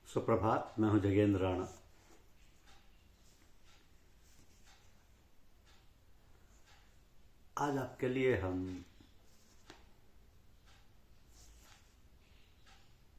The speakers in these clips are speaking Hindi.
सुप्रभात। मैं हूं जगेंद्र राणा। आज आपके लिए हम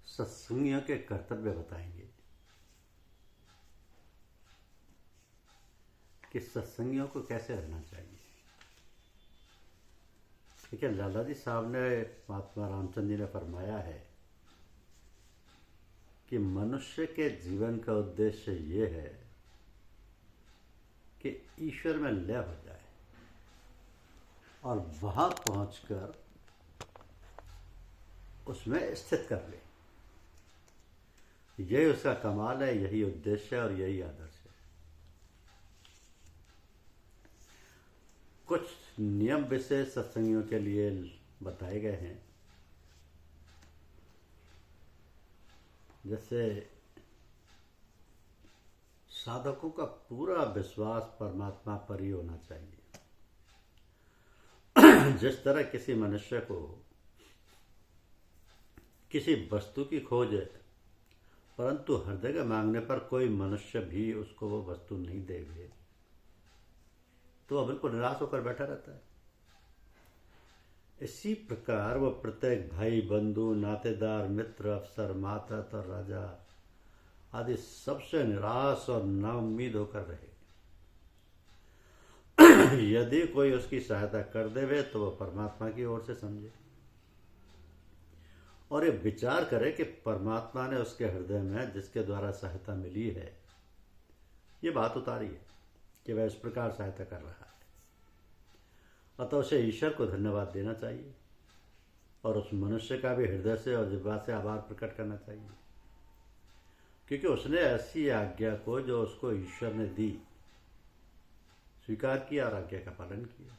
सत्संगियों के कर्तव्य बताएंगे कि सत्संगियों को कैसे रहना चाहिए। देखिए, लाला जी साहब ने, महात्मा रामचंद्र जी ने फरमाया है कि मनुष्य के जीवन का उद्देश्य ये है कि ईश्वर में लय हो जाए और वहां पहुंचकर उसमें स्थित कर ले। यही उसका कमाल है, यही उद्देश्य है और यही आदर्श है। कुछ नियम विशेष सत्संगियों के लिए बताए गए हैं, जैसे साधकों का पूरा विश्वास परमात्मा पर ही होना चाहिए। जिस तरह किसी मनुष्य को किसी वस्तु की खोज है, परंतु हृदय के मांगने पर कोई मनुष्य भी उसको वो वस्तु नहीं देंगे तो वह बिल्कुल निराश होकर बैठा रहता है। इसी प्रकार वो प्रत्येक भाई, बंधु, नातेदार, मित्र, अफसर, मातहत और राजा आदि सबसे निराश और नाउम्मीद होकर रहे। यदि कोई उसकी सहायता कर देवे तो वह परमात्मा की ओर से समझे और ये विचार करे कि परमात्मा ने उसके हृदय में जिसके द्वारा सहायता मिली है, ये बात उतारी है कि वह इस प्रकार सहायता कर रहा है, अतः उसे ईश्वर को धन्यवाद देना चाहिए और उस मनुष्य का भी हृदय से और जिह्वा से आभार प्रकट करना चाहिए, क्योंकि उसने ऐसी आज्ञा को जो उसको ईश्वर ने दी स्वीकार किया और आज्ञा का पालन किया।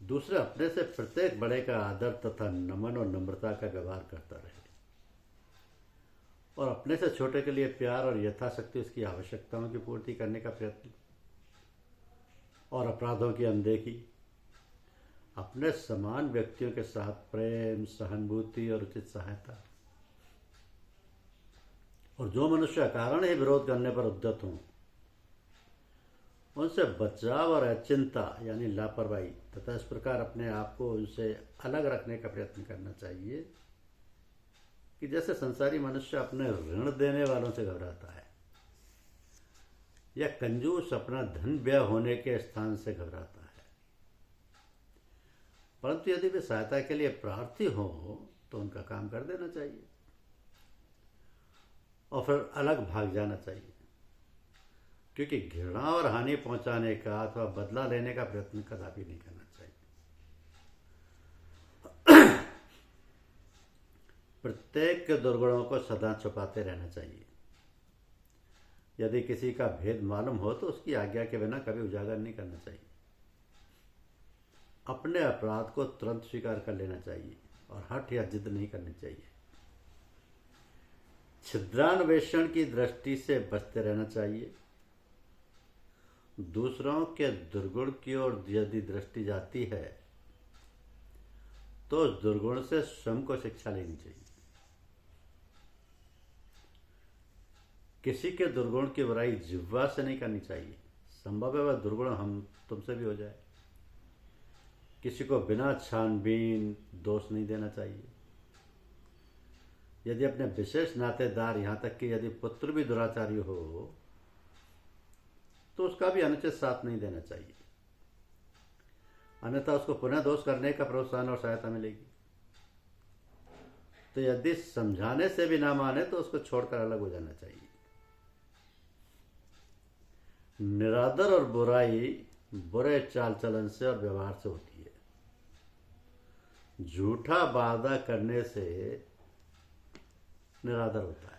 दूसरे, अपने से प्रत्येक बड़े का आदर तथा नमन और नम्रता का व्यवहार करता रहे और अपने से छोटे के लिए प्यार और यथाशक्ति उसकी आवश्यकताओं की पूर्ति करने का प्रयत्न और अपराधों की अनदेखी, अपने समान व्यक्तियों के साथ प्रेम, सहानुभूति और उचित सहायता, और जो मनुष्य अकारण ही विरोध करने पर उद्यत हों उनसे बचाव और अचिंता यानी लापरवाही तथा इस प्रकार अपने आप को उनसे अलग रखने का प्रयत्न करना चाहिए कि जैसे संसारी मनुष्य अपने ऋण देने वालों से घबराता है या कंजूस अपना धन व्यय होने के स्थान से घबराता है, परंतु यदि वे सहायता के लिए प्रार्थी हो तो उनका काम कर देना चाहिए और फिर अलग भाग जाना चाहिए, क्योंकि घृणा और हानि पहुंचाने का अथवा बदला लेने का प्रयत्न कदापि नहीं करना चाहिए। प्रत्येक के दुर्गुणों को सदा छुपाते रहना चाहिए। यदि किसी का भेद मालूम हो तो उसकी आज्ञा के बिना कभी उजागर नहीं करना चाहिए। अपने अपराध को तुरंत स्वीकार कर लेना चाहिए और हठ या जिद नहीं करनी चाहिए। छिद्रान्वेषण की दृष्टि से बचते रहना चाहिए। दूसरों के दुर्गुण की ओर यदि दृष्टि जाती है तो उस दुर्गुण से स्वयं को शिक्षा लेनी चाहिए। किसी के दुर्गुण की बुराई जिह्वा से नहीं करनी चाहिए। संभव है वह दुर्गुण हम तुमसे भी हो जाए। किसी को बिना छानबीन दोष नहीं देना चाहिए। यदि अपने विशेष नातेदार, यहाँ तक कि यदि पुत्र भी दुराचारी हो तो उसका भी अनुचित साथ नहीं देना चाहिए, अन्यथा उसको पुनः दोष करने का प्रोत्साहन और सहायता मिलेगी। तो यदि समझाने से भी ना माने तो उसको छोड़कर अलग हो जाना चाहिए। निरादर और बुराई बुरे चाल चलन से और व्यवहार से होती है। झूठा वादा करने से निरादर होता है।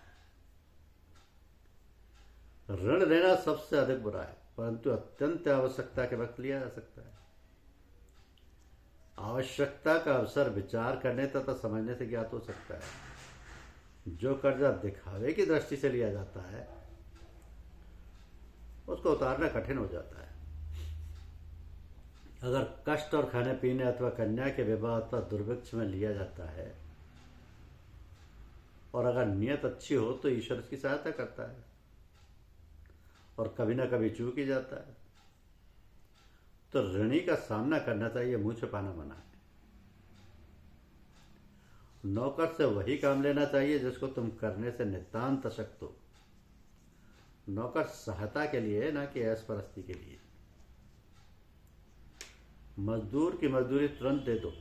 ऋण लेना सबसे अधिक बुरा है, परंतु अत्यंत आवश्यकता के वक्त लिया जा सकता है। आवश्यकता का अवसर विचार करने तथा समझने से ज्ञात हो सकता है। जो कर्जा दिखावे की दृष्टि से लिया जाता है उसको उतारना कठिन हो जाता है। अगर कष्ट और खाने पीने अथवा कन्या के विवाह अथवा दुर्भिक्ष में लिया जाता है और अगर नियत अच्छी हो तो ईश्वर उसकी सहायता करता है, और कभी ना कभी चूक ही जाता है। तो ऋणी का सामना करना चाहिए, मुंह छुपाना मना है। नौकर से वही काम लेना चाहिए जिसको तुम करने से नितांत अशक्त हो। नौकर सहायता के लिए, ना कि ऐश परस्ती के लिए। मजदूर की मजदूरी तुरंत दे दो,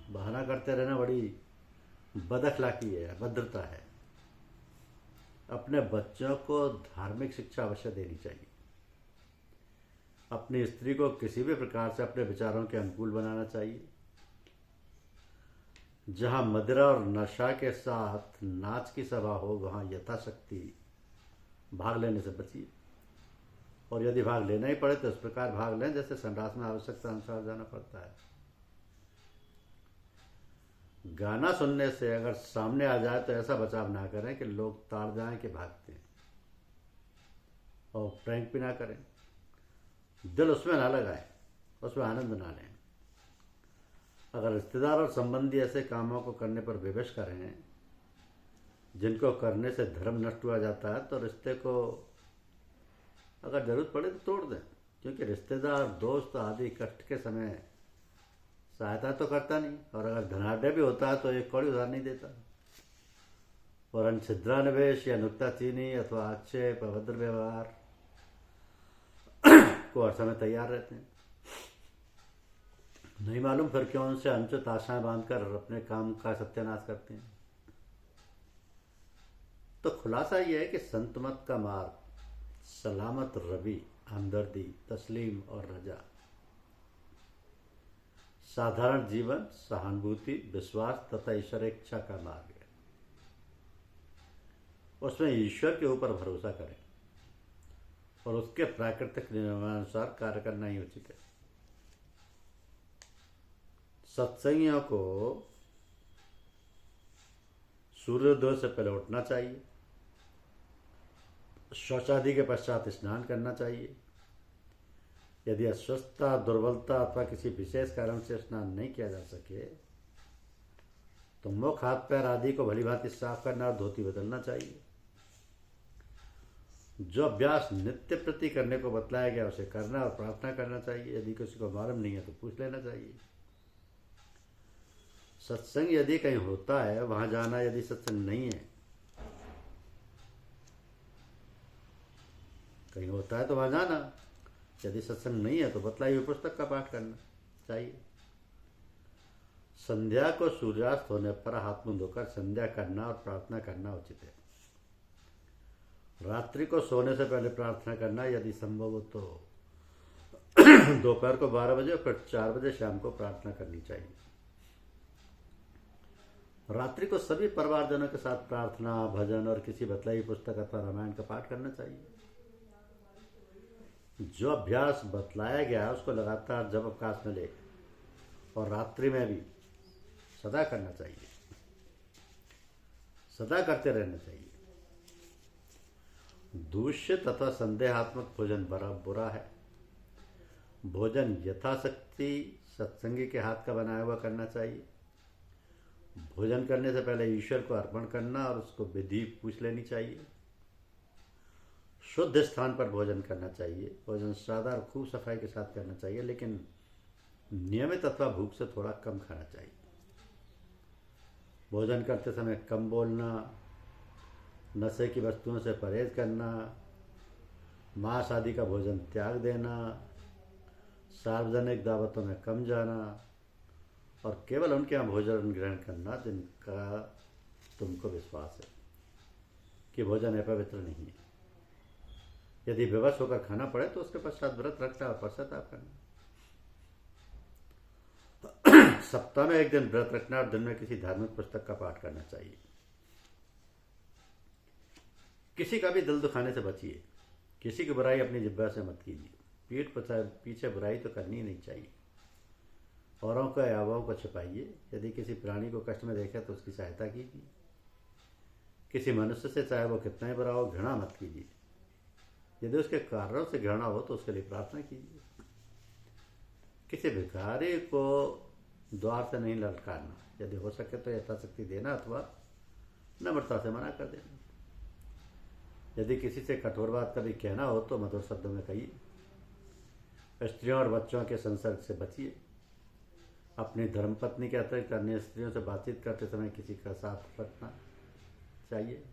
बहाना करते रहना बड़ी बदअखलाकी है, अभद्रता है। अपने बच्चों को धार्मिक शिक्षा अवश्य देनी चाहिए। अपनी स्त्री को किसी भी प्रकार से अपने विचारों के अनुकूल बनाना चाहिए। जहां मदिरा और नशा के साथ नाच की सभा हो वहां यथाशक्ति भाग लेने से बचिए, और यदि भाग लेना ही पड़े तो इस प्रकार भाग लें जैसे संडास में आवश्यकता अनुसार जाना पड़ता है। गाना सुनने से अगर सामने आ जाए तो ऐसा बचाव ना करें कि लोग ताड़ जाएं कि भागते हैं, और प्रैंक भी ना करें। दिल उसमें ना लगाएं, उसमें आनंद ना लें। अगर रिश्तेदार और संबंधी ऐसे कामों को करने पर विवश करें जिनको करने से धर्म नष्ट हुआ जाता है, तो रिश्ते को अगर जरूरत पड़े तो तोड़ दें, क्योंकि रिश्तेदार, दोस्त आदि कष्ट के समय सहायता तो करता नहीं, और अगर धनाढ़ भी होता है तो एक कौड़ी उधार नहीं देता। और छिद्रान्वेष या नुक्ताचीनी अथवा आक्षेप, अभद्र व्यवहार को हर समय तैयार रहते हैं। नहीं मालूम फिर क्यों उनसे अनुचित आशाएं बांधकर अपने काम का सत्यानाश करते हैं। तो खुलासा यह है कि संत मत का मार्ग सलामत रवि, हमदर्दी, तस्लीम और रजा, साधारण जीवन, सहानुभूति, विश्वास तथा ईश्वर इच्छा का मार्ग है। उसमें ईश्वर के ऊपर भरोसा करें और उसके प्राकृतिक नियमानुसार कार्य करना ही उचित है। सत्संगियों को सूर्योदय से पहले उठना चाहिए, शौचादि के पश्चात स्नान करना चाहिए। यदि अस्वस्थता, दुर्बलता अथवा किसी विशेष कारण से स्नान नहीं किया जा सके तो मुख, हाथ, पैर आदि को भली भांति साफ करना और धोती बदलना चाहिए। जो अभ्यास नित्य प्रति करने को बतलाया गया उसे करना और प्रार्थना करना चाहिए। यदि किसी को मालूम नहीं है तो पूछ लेना चाहिए। सत्संग यदि कहीं होता है वहां जाना, यदि सत्संग नहीं है, कहीं होता है तो वहां जाना, यदि सत्संग नहीं है तो बतलाई हुई पुस्तक का पाठ करना चाहिए। संध्या को सूर्यास्त होने पर हाथ मुंह धोकर संध्या करना और प्रार्थना करना उचित है। रात्रि को सोने से पहले प्रार्थना करना यदि संभव हो तो दोपहर को 12 बजे और फिर 4 बजे शाम को प्रार्थना करनी चाहिए। रात्रि को सभी परिवारजनों के साथ प्रार्थना, भजन और किसी बतलाई पुस्तक अथवा रामायण का पाठ करना चाहिए। जो अभ्यास बतलाया गया है उसको लगातार जब अवकाश मिले और रात्रि में भी सदा करना चाहिए, सदा करते रहना चाहिए। दूषित तथा संदेहात्मक भोजन बड़ा बुरा है। भोजन यथाशक्ति सत्संगी के हाथ का बनाया हुआ करना चाहिए। भोजन करने से पहले ईश्वर को अर्पण करना और उसको विधि पूछ लेनी चाहिए। शुद्ध स्थान पर भोजन करना चाहिए। भोजन सादा और खूब सफाई के साथ करना चाहिए, लेकिन नियमित अथवा भूख से थोड़ा कम खाना चाहिए। भोजन करते समय कम बोलना, नशे की वस्तुओं से परहेज करना, मांस आदि का भोजन त्याग देना, सार्वजनिक दावतों में कम जाना और केवल उनके यहाँ भोजन ग्रहण करना जिनका तुमको विश्वास है कि भोजन अपवित्र नहीं है। यदि विवश होकर खाना पड़े तो उसके पश्चात व्रत रखना और पश्चाताप करना। सप्ताह में एक दिन व्रत रखना और दिन में किसी धार्मिक पुस्तक का पाठ करना चाहिए। किसी का भी दिल दुखाने से बचिए। किसी की बुराई अपनी जिह्वा से मत कीजिए। पीठ पीछे बुराई तो करनी ही नहीं चाहिए। औरों के अभाव को छिपाइए। यदि किसी प्राणी को कष्ट में देखे तो उसकी सहायता कीजिए। किसी मनुष्य से चाहे वो कितना ही बुरा हो, घृणा मत कीजिए। यदि उसके कारणों से घृणा हो तो उसके लिए प्रार्थना कीजिए। किसी भिखारी को द्वार से नहीं ललकारना। यदि हो सके तो यथाशक्ति देना अथवा नम्रता से मना कर देना। यदि किसी से कठोर बात कभी कहना हो तो मधुर शब्दों में कहिए। स्त्रियों और बच्चों के संसर्ग से बचिए। अपनी धर्मपत्नी के अतिरिक्त अन्य स्त्रियों से बातचीत करते समय किसी का साथ रखना चाहिए।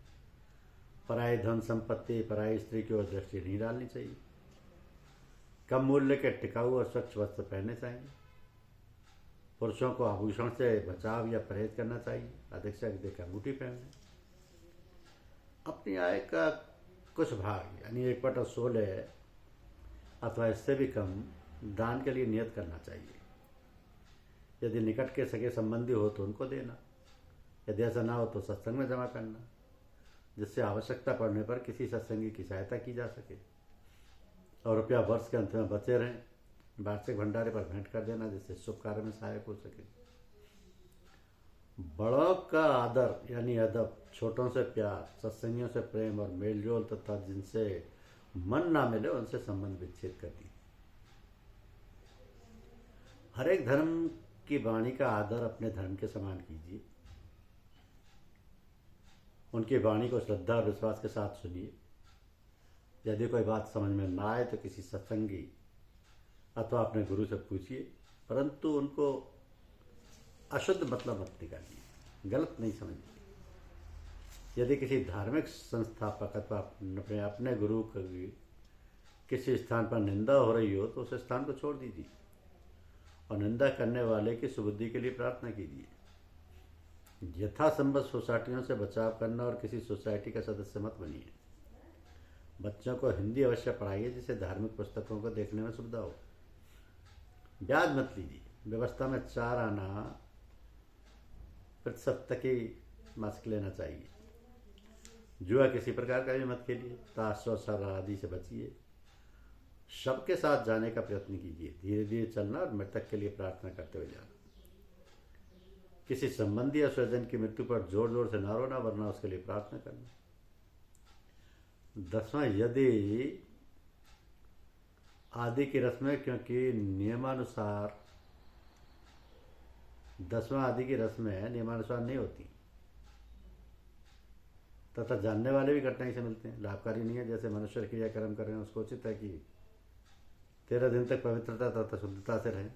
पराई धन संपत्ति, पराई स्त्री की ओर दृष्टि नहीं डालनी चाहिए। कम मूल्य के टिकाऊ और स्वच्छ वस्त्र पहनने चाहिए। पुरुषों को आभूषण से बचाव या परहेज करना चाहिए। अधिक से अधिक अंगूठी पहनना। अपनी आय का कुछ भाग यानी 1/16 अथवा इससे भी कम दान के लिए नियत करना चाहिए। यदि निकट के सगे संबंधी हो तो उनको देना। यदि ऐसा ना हो तो सत्संग में जमा करना, जिससे आवश्यकता पड़ने पर किसी सत्संगी की सहायता की जा सके। और रुपया वर्ष के अंत में बचे रहें, वार्षिक भंडारे पर भेंट कर देना, जिससे शुभ कार्य में सहायक हो सके। बड़ों का आदर यानी अदब, छोटों से प्यार, सत्संगियों से प्रेम और मेलजोल तथा जिनसे मन ना मिले उनसे संबंध विच्छेद कर दी। हर एक धर्म की वाणी का आदर अपने धर्म के समान कीजिए। उनकी वाणी को श्रद्धा और विश्वास के साथ सुनिए। यदि कोई बात समझ में ना आए तो किसी सत्संगी अथवा अपने गुरु से पूछिए, परंतु उनको अशुद्ध मतलब मत निकालिए, गलत नहीं समझिए। यदि किसी धार्मिक संस्थापक अथवा अपने गुरु की किसी स्थान पर निंदा हो रही हो तो उस स्थान को छोड़ दीजिए और निंदा करने वाले की सुबुद्धि के लिए प्रार्थना कीजिए। यथासंभव सोसाइटियों से बचाव करना और किसी सोसाइटी का सदस्य मत बनिए। बच्चों को हिंदी अवश्य पढ़ाइए, जिससे धार्मिक पुस्तकों को देखने में सुविधा हो। ब्याज मत लीजिए। व्यवस्था में 4 आना प्रति सप्ताह की मासिक लेना चाहिए। जुआ किसी प्रकार का भी मत खेलिए। ताश और शराब आदि से बचिए। सबके साथ जाने का प्रयत्न कीजिए। धीरे धीरे चलना और मृतक के लिए प्रार्थना करते हुए जाना। किसी संबंधी या स्वजन की मृत्यु पर जोर जोर से ना रोना, वरना उसके लिए प्रार्थना करना। 10वां, यदि आदि की रस्में, क्योंकि नियमानुसार 10वां आदि की रस्में नियमानुसार नहीं होती तथा जानने वाले भी कठिनाई से मिलते हैं, लाभकारी नहीं है। जैसे मनुष्य क्रियाकर्म कर रहे हैं, उसको उचित है कि 13 दिन तक पवित्रता तथा शुद्धता से रहें।